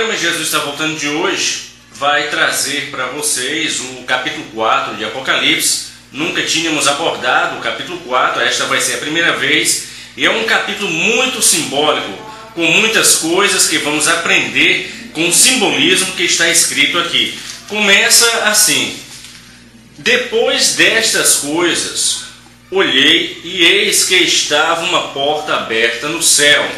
programa Jesus está voltando de hoje vai trazer para vocês o capítulo 4 de Apocalipse. Nunca tínhamos abordado o capítulo 4, esta vai ser a primeira vez. E é um capítulo muito simbólico, com muitas coisas que vamos aprender com o simbolismo que está escrito aqui. Começa assim: depois destas coisas, olhei e eis que estava uma porta aberta no céu.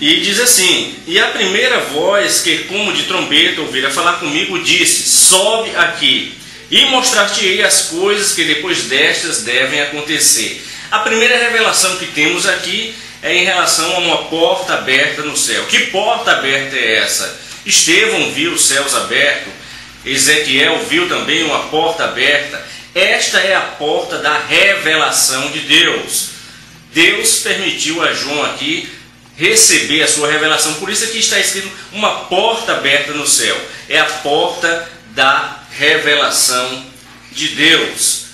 E diz assim: e a primeira voz que como de trombeta ouvira falar comigo disse: sobe aqui e mostrar-te-ei as coisas que depois destas devem acontecer. A primeira revelação que temos aqui é em relação a uma porta aberta no céu. Que porta aberta é essa? Estevão viu os céus abertos, Ezequiel viu também uma porta aberta. Esta é a porta da revelação de Deus. Deus permitiu a João aqui receber a sua revelação. Por isso aqui está escrito uma porta aberta no céu. É a porta da revelação de Deus.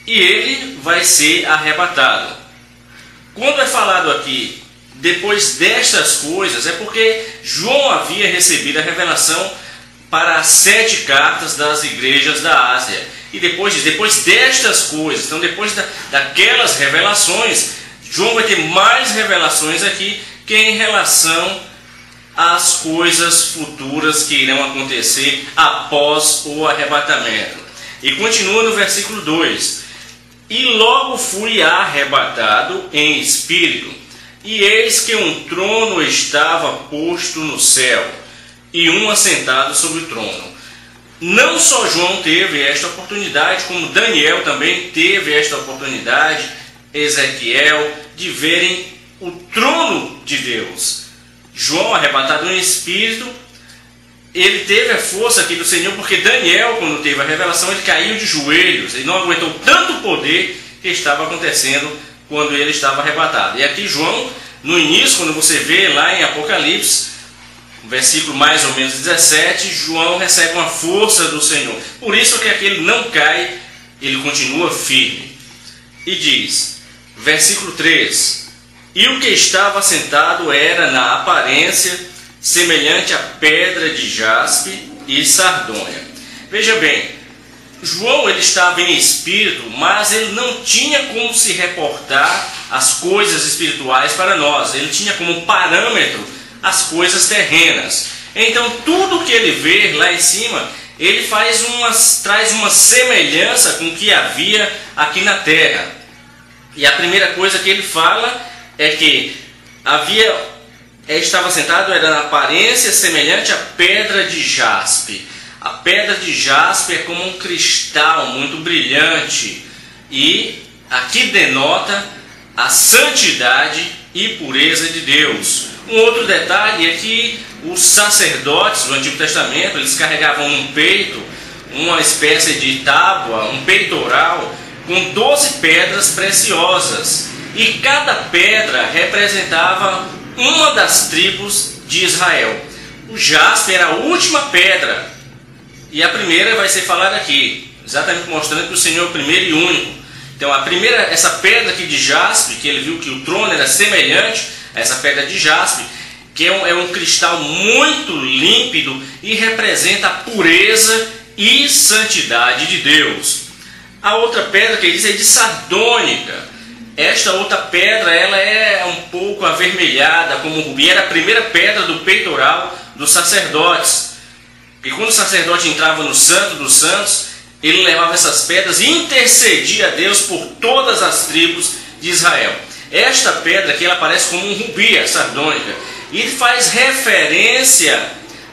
E ele vai ser arrebatado. Quando é falado aqui, depois destas coisas, é porque João havia recebido a revelação para as 7 cartas das igrejas da Ásia. E depois diz, depois destas coisas, então depois daquelas revelações, João vai ter mais revelações aqui que em relação às coisas futuras que irão acontecer após o arrebatamento. E continua no versículo 2: e logo fui arrebatado em espírito, e eis que um trono estava posto no céu, e um assentado sobre o trono. Não só João teve esta oportunidade, como Daniel também teve esta oportunidade, Ezequiel, de verem o trono de Deus. João, arrebatado em espírito, ele teve a força aqui do Senhor, porque Daniel, quando teve a revelação, ele caiu de joelhos, ele não aguentou tanto poder que estava acontecendo quando ele estava arrebatado. E aqui João, no início, quando você vê lá em Apocalipse, versículo mais ou menos 17, João recebe uma força do Senhor. Por isso que aquele não cai, ele continua firme. E diz, versículo 3, e o que estava sentado era na aparência semelhante a pedra de jaspe e sardônia. Veja bem, João ele estava em espírito, mas ele não tinha como se reportar as coisas espirituais para nós. Ele tinha como parâmetro as coisas terrenas. Então tudo que ele vê lá em cima, ele traz uma semelhança com o que havia aqui na terra. E a primeira coisa que ele fala é que estava sentado, era na aparência semelhante a pedra de jaspe. A pedra de jaspe é como um cristal muito brilhante. E aqui denota a santidade e pureza de Deus. Um outro detalhe é que os sacerdotes do Antigo Testamento, eles carregavam um peito, uma espécie de tábua, um peitoral, com 12 pedras preciosas. E cada pedra representava uma das tribos de Israel. O jaspe era a última pedra. E a primeira vai ser falada aqui, exatamente mostrando que o Senhor é o primeiro e único. Então a primeira, essa pedra aqui de jaspe, que ele viu que o trono era semelhante a essa pedra de jaspe, que é um cristal muito límpido e representa a pureza e santidade de Deus. A outra pedra que ele diz é de sardônica. Esta outra pedra ela é um pouco avermelhada como rubi. Era a primeira pedra do peitoral dos sacerdotes. E quando o sacerdote entrava no Santo dos Santos, ele levava essas pedras e intercedia a Deus por todas as tribos de Israel. Esta pedra aqui ela aparece como um rubi, a sardônica, e faz referência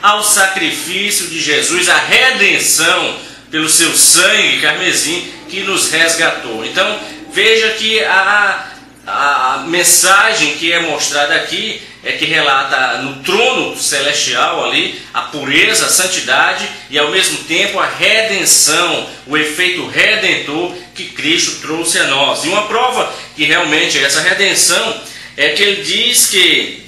ao sacrifício de Jesus, à redenção pelo seu sangue carmesim que nos resgatou. Então veja que a mensagem que é mostrada aqui é que relata no trono celestial ali a pureza, a santidade e ao mesmo tempo a redenção, o efeito redentor que Cristo trouxe a nós. E uma prova que realmente é essa redenção é que ele diz que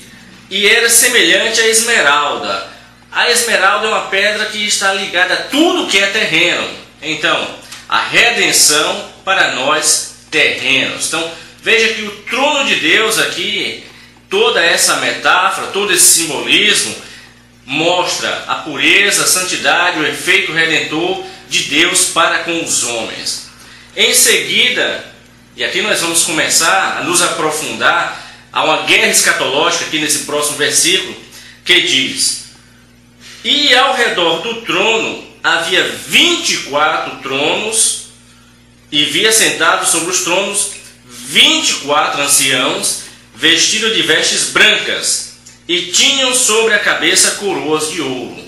e era semelhante à esmeralda. A esmeralda é uma pedra que está ligada a tudo que é terreno. Então, a redenção para nós terrenos. Então, veja que o trono de Deus aqui toda essa metáfora, todo esse simbolismo mostra a pureza, a santidade, o efeito redentor de Deus para com os homens. Em seguida, e aqui nós vamos começar a nos aprofundar, há uma guerra escatológica aqui nesse próximo versículo, que diz: e ao redor do trono havia 24 tronos, e via sentados sobre os tronos 24 anciãos, vestidos de vestes brancas, e tinham sobre a cabeça coroas de ouro.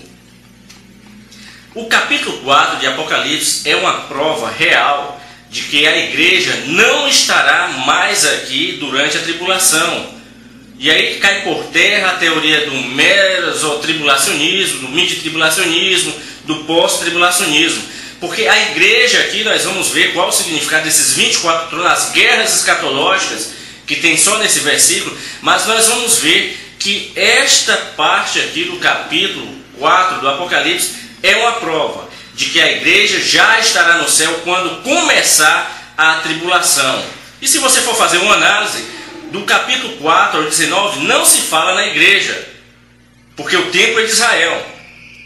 O capítulo 4 de Apocalipse é uma prova real de que a igreja não estará mais aqui durante a tribulação. E aí cai por terra a teoria do mesotribulacionismo, do mid-tribulacionismo, do pós-tribulacionismo. Porque a igreja aqui, nós vamos ver qual o significado desses 24 tronos, as guerras escatológicas que tem só nesse versículo, mas nós vamos ver que esta parte aqui do capítulo 4 do Apocalipse é uma prova de que a igreja já estará no céu quando começar a tribulação. E se você for fazer uma análise, do capítulo 4 ao 19 não se fala na igreja, porque o tempo é de Israel.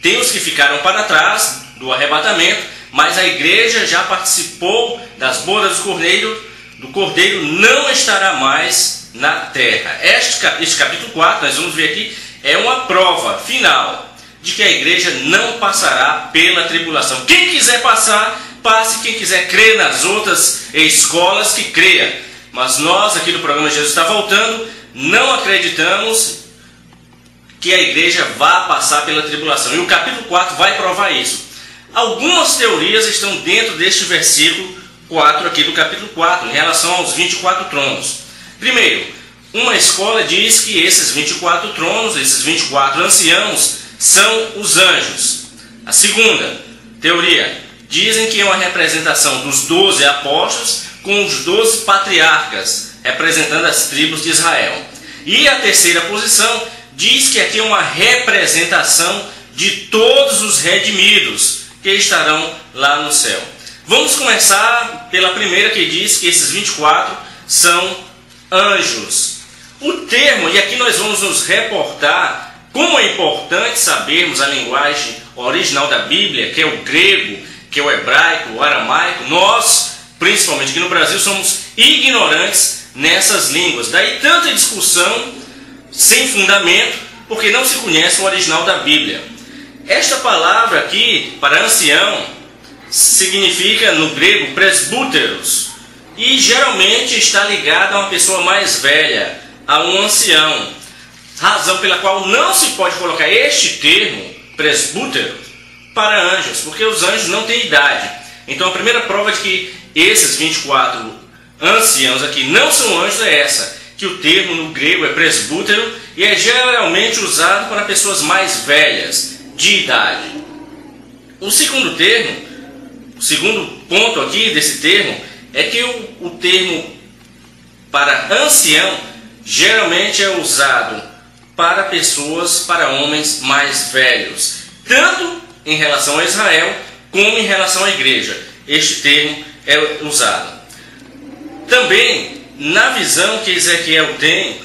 Tem os que ficaram para trás do arrebatamento, mas a igreja já participou das bodas do Cordeiro, não estará mais na terra. Este capítulo 4, nós vamos ver aqui, é uma prova final de que a igreja não passará pela tribulação. Quem quiser passar, passe. Quem quiser crer nas outras escolas, que creia. Mas nós aqui do programa Jesus Está Voltando não acreditamos que a igreja vá passar pela tribulação. E o capítulo 4 vai provar isso. Algumas teorias estão dentro deste versículo 4 aqui do capítulo 4, em relação aos 24 tronos. Primeiro, uma escola diz que esses 24 tronos, esses 24 anciãos, são os anjos. A segunda teoria, dizem que é uma representação dos 12 apóstolos com os 12 patriarcas, representando as tribos de Israel. E a terceira posição diz que aqui é uma representação de todos os redimidos que estarão lá no céu. Vamos começar pela primeira, que diz que esses 24 são anjos. O termo, e aqui nós vamos nos reportar como é importante sabermos a linguagem original da Bíblia, que é o grego, que é o hebraico, o aramaico. Nós, principalmente aqui no Brasil, somos ignorantes nessas línguas. Daí tanta discussão sem fundamento, porque não se conhece o original da Bíblia. Esta palavra aqui, para ancião, significa no grego presbúteros, e geralmente está ligada a uma pessoa mais velha, a um ancião. Razão pela qual não se pode colocar este termo, presbútero, para anjos, porque os anjos não têm idade. Então a primeira prova de que esses 24 anciãos aqui não são anjos é essa, que o termo no grego é presbútero e é geralmente usado para pessoas mais velhas, de idade. O segundo termo, o segundo ponto aqui desse termo, é que o termo para ancião geralmente é usado para pessoas, para homens mais velhos, tanto em relação a Israel como em relação à igreja. Este termo é usado. Também, na visão que Ezequiel tem,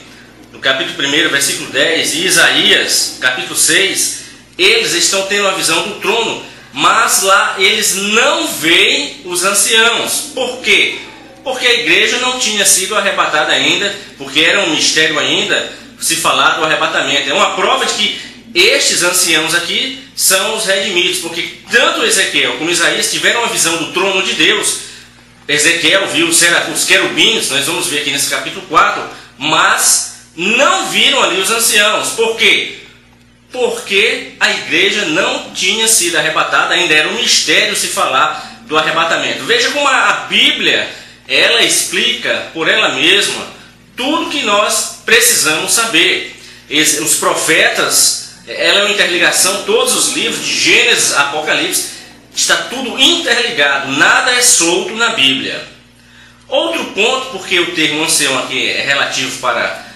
no capítulo 1, versículo 10, e Isaías, capítulo 6, eles estão tendo a visão do trono, mas lá eles não veem os anciãos. Por quê? Porque a igreja não tinha sido arrebatada ainda, porque era um mistério ainda se falar do arrebatamento. É uma prova de que estes anciãos aqui são os redimidos, porque tanto Ezequiel como Isaías tiveram a visão do trono de Deus. Ezequiel viu os querubins, nós vamos ver aqui nesse capítulo 4, mas não viram ali os anciãos. Por quê? Porque a igreja não tinha sido arrebatada, ainda era um mistério se falar do arrebatamento. Veja como a Bíblia, ela explica por ela mesma tudo que nós precisamos saber. Os profetas, ela é uma interligação, todos os livros de Gênesis a Apocalipse, está tudo interligado, nada é solto na Bíblia. Outro ponto, porque o termo ancião aqui é relativo para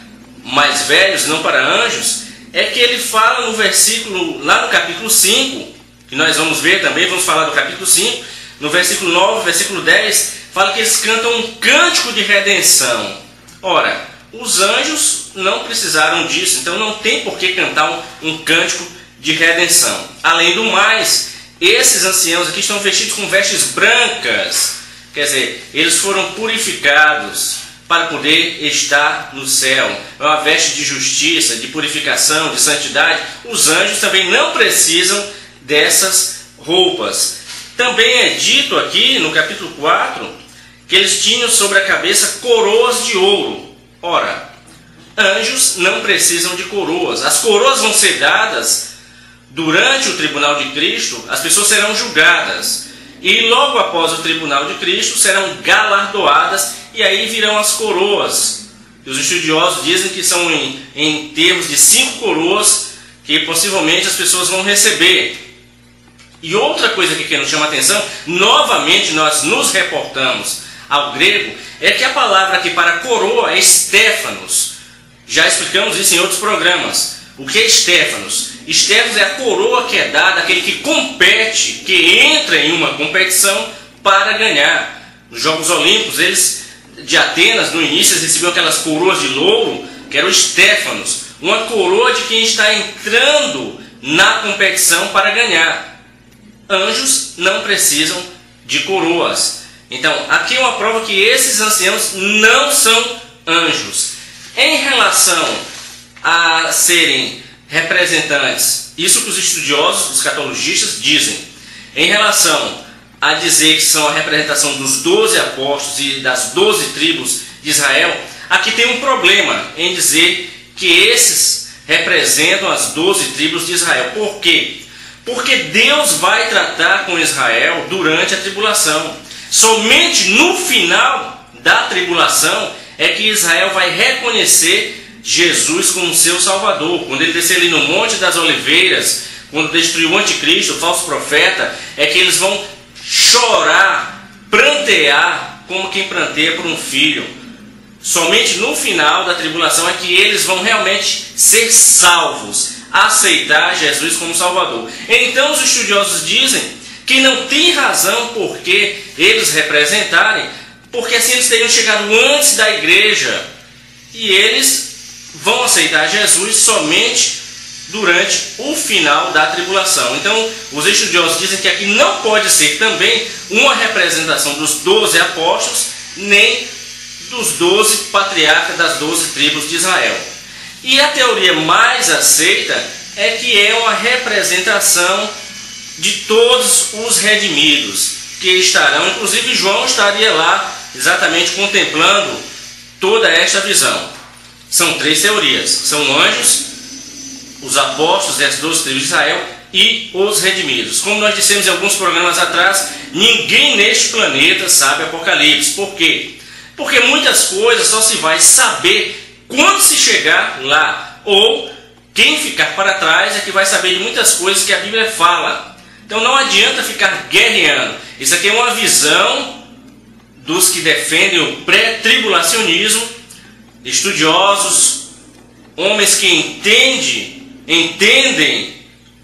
mais velhos, não para anjos, é que ele fala no versículo, lá no capítulo 5, que nós vamos ver também, vamos falar do capítulo 5, no versículo 9, versículo 10, fala que eles cantam um cântico de redenção. Ora, os anjos não precisaram disso, então não tem por que cantar um cântico de redenção. Além do mais, esses anciãos aqui estão vestidos com vestes brancas, quer dizer, eles foram purificados para poder estar no céu. É uma veste de justiça, de purificação, de santidade. Os anjos também não precisam dessas roupas. Também é dito aqui no capítulo 4 que eles tinham sobre a cabeça coroas de ouro. Ora, anjos não precisam de coroas. As coroas vão ser dadas durante o tribunal de Cristo. As pessoas serão julgadas e logo após o tribunal de Cristo serão galardoadas, e aí virão as coroas. Os estudiosos dizem que são em termos de 5 coroas que possivelmente as pessoas vão receber. E outra coisa que nos chama a atenção, novamente nós nos reportamos ao grego, é que a palavra aqui para coroa é Stéphanos. Já explicamos isso em outros programas. O que é Stéphanos? Stéphanos é a coroa que é dada àquele que compete, que entra em uma competição para ganhar. Nos Jogos Olímpicos, eles de Atenas, no início, eles recebiam aquelas coroas de louro, que era o Stéphanos, uma coroa de quem está entrando na competição para ganhar. Anjos não precisam de coroas. Então, aqui é uma prova que esses anciãos não são anjos. Em relação a serem representantes, isso que os estudiosos, os escatologistas dizem, em relação a dizer que são a representação dos 12 apóstolos e das 12 tribos de Israel, aqui tem um problema em dizer que esses representam as 12 tribos de Israel. Por quê? Porque Deus vai tratar com Israel durante a tribulação. Somente no final da tribulação é que Israel vai reconhecer Jesus como seu Salvador. Quando ele descer ali no Monte das Oliveiras, quando destruir o anticristo, o falso profeta, é que eles vão chorar, prantear, como quem pranteia por um filho. Somente no final da tribulação é que eles vão realmente ser salvos, aceitar Jesus como Salvador. Então os estudiosos dizem que não tem razão porque eles representarem, porque assim eles teriam chegado antes da igreja e eles vão aceitar Jesus somente durante o final da tribulação. Então, os estudiosos dizem que aqui não pode ser também uma representação dos 12 apóstolos, nem dos 12 patriarcas das 12 tribos de Israel. E a teoria mais aceita é que é uma representação de todos os redimidos que estarão, inclusive João estaria lá exatamente contemplando toda esta visão. São 3 teorias, são anjos, os apóstolos das 12 tribos de Israel e os redimidos. Como nós dissemos em alguns programas atrás, ninguém neste planeta sabe Apocalipse. Por quê? Porque muitas coisas só se vai saber quando se chegar lá, ou quem ficar para trás é que vai saber de muitas coisas que a Bíblia fala. Então não adianta ficar guerreando. Isso aqui é uma visão dos que defendem o pré-tribulacionismo, estudiosos, homens que entendem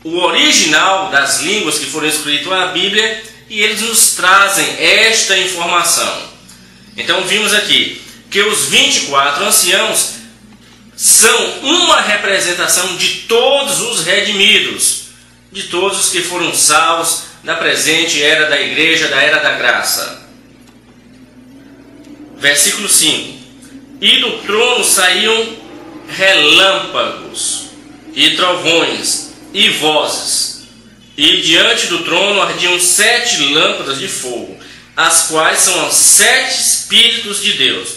o original das línguas que foram escritas na Bíblia, e eles nos trazem esta informação. Então vimos aqui que os 24 anciãos são uma representação de todos os redimidos, de todos os que foram salvos na presente era da igreja, da era da graça. Versículo 5. E do trono saíam relâmpagos e trovões e vozes, e diante do trono ardiam 7 lâmpadas de fogo, as quais são os 7 Espíritos de Deus.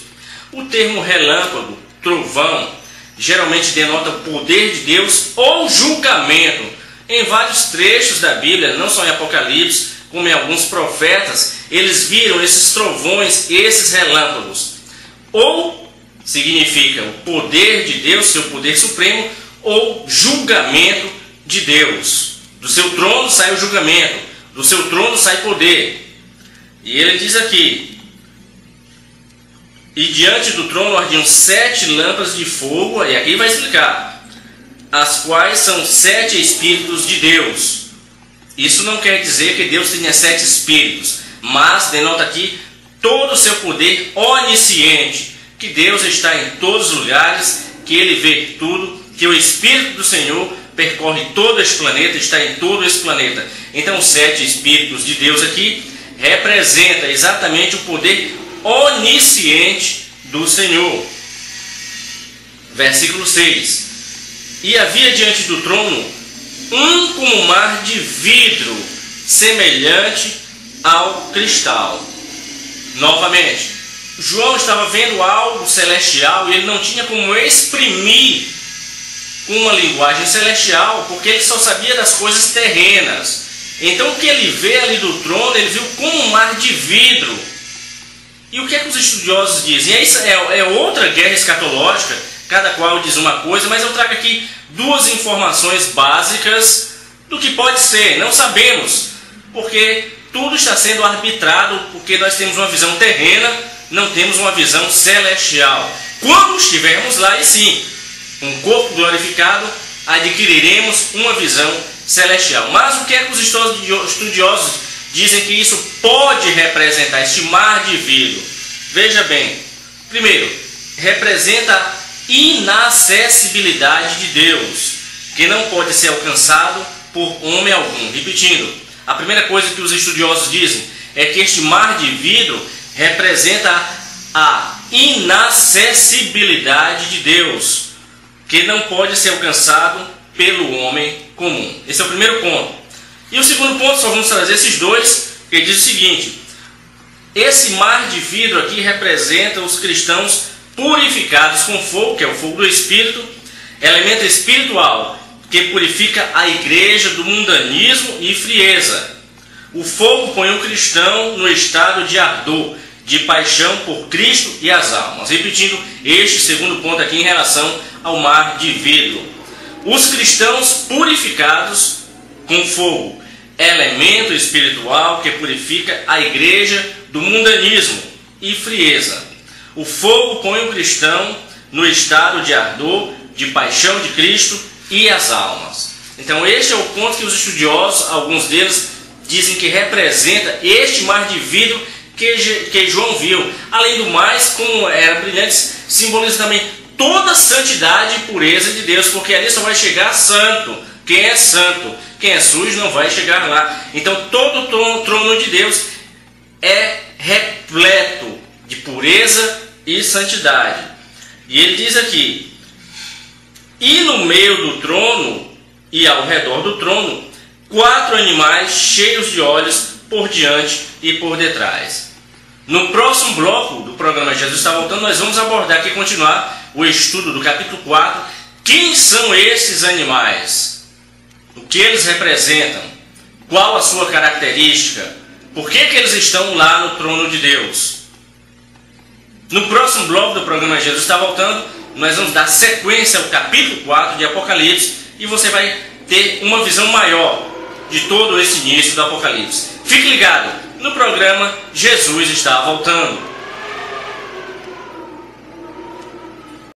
O termo relâmpago, trovão, geralmente denota o poder de Deus ou julgamento. Em vários trechos da Bíblia, não só em Apocalipse, como em alguns profetas, eles viram esses trovões, esses relâmpagos. Ou significa o poder de Deus, seu poder supremo, ou julgamento de Deus. Do seu trono sai o julgamento, do seu trono sai poder. E ele diz aqui: e diante do trono ardiam 7 lâmpadas de fogo, e aqui vai explicar, as quais são 7 Espíritos de Deus. Isso não quer dizer que Deus tenha 7 Espíritos, mas denota aqui todo o seu poder onisciente, que Deus está em todos os lugares, que ele vê tudo, que o Espírito do Senhor percorre todo esse planeta, está em todo esse planeta. Então, os 7 Espíritos de Deus aqui representa exatamente o poder onisciente do Senhor. Versículo 6. E havia diante do trono um como mar de vidro, semelhante ao cristal. Novamente, João estava vendo algo celestial e ele não tinha como exprimir com uma linguagem celestial, porque ele só sabia das coisas terrenas. Então o que ele vê ali do trono, ele viu como um mar de vidro. E o que é que os estudiosos dizem? E isso é outra guerra escatológica, cada qual diz uma coisa, mas eu trago aqui 2 informações básicas do que pode ser. Não sabemos, porque tudo está sendo arbitrado, porque nós temos uma visão terrena, não temos uma visão celestial. Quando estivermos lá, e sim, um corpo glorificado, adquiriremos uma visão celestial. Mas o que é que os estudiosos dizem que isso pode representar, este mar de vidro? Veja bem, primeiro, representa a inacessibilidade de Deus, que não pode ser alcançado por homem algum. Repetindo, a primeira coisa que os estudiosos dizem é que este mar de vidro representa a inacessibilidade de Deus, que não pode ser alcançado pelo homem comum. Esse é o primeiro ponto. E o segundo ponto, só vamos trazer esses 2, que diz o seguinte: esse mar de vidro aqui representa os cristãos purificados com fogo, que é o fogo do Espírito, elemento espiritual que purifica a igreja do mundanismo e frieza. O fogo põe o cristão no estado de ardor, de paixão por Cristo e as almas. Repetindo este segundo ponto aqui em relação ao mar de vidro. Os cristãos purificados com fogo, elemento espiritual que purifica a igreja do mundanismo e frieza. O fogo põe o cristão no estado de ardor, de paixão de Cristo e as almas. Então este é o ponto que os estudiosos, alguns deles, dizem que representa este mar de vidro que João viu. Além do mais, como era brilhante, simboliza também toda a santidade e pureza de Deus, porque ali só vai chegar santo. Quem é santo, quem é sujo não vai chegar lá. Então todo o trono de Deus é repleto de pureza e santidade. E ele diz aqui: e no meio do trono e ao redor do trono, 4 animais cheios de olhos por diante e por detrás. No próximo bloco do programa Jesus Está Voltando, nós vamos abordar aqui, continuar o estudo do capítulo 4. Quem são esses animais? O que eles representam? Qual a sua característica? Por que eles estão lá no trono de Deus? No próximo bloco do programa Jesus Está Voltando, nós vamos dar sequência ao capítulo 4 de Apocalipse e você vai ter uma visão maior de todo esse início do Apocalipse. Fique ligado no programa Jesus Está Voltando.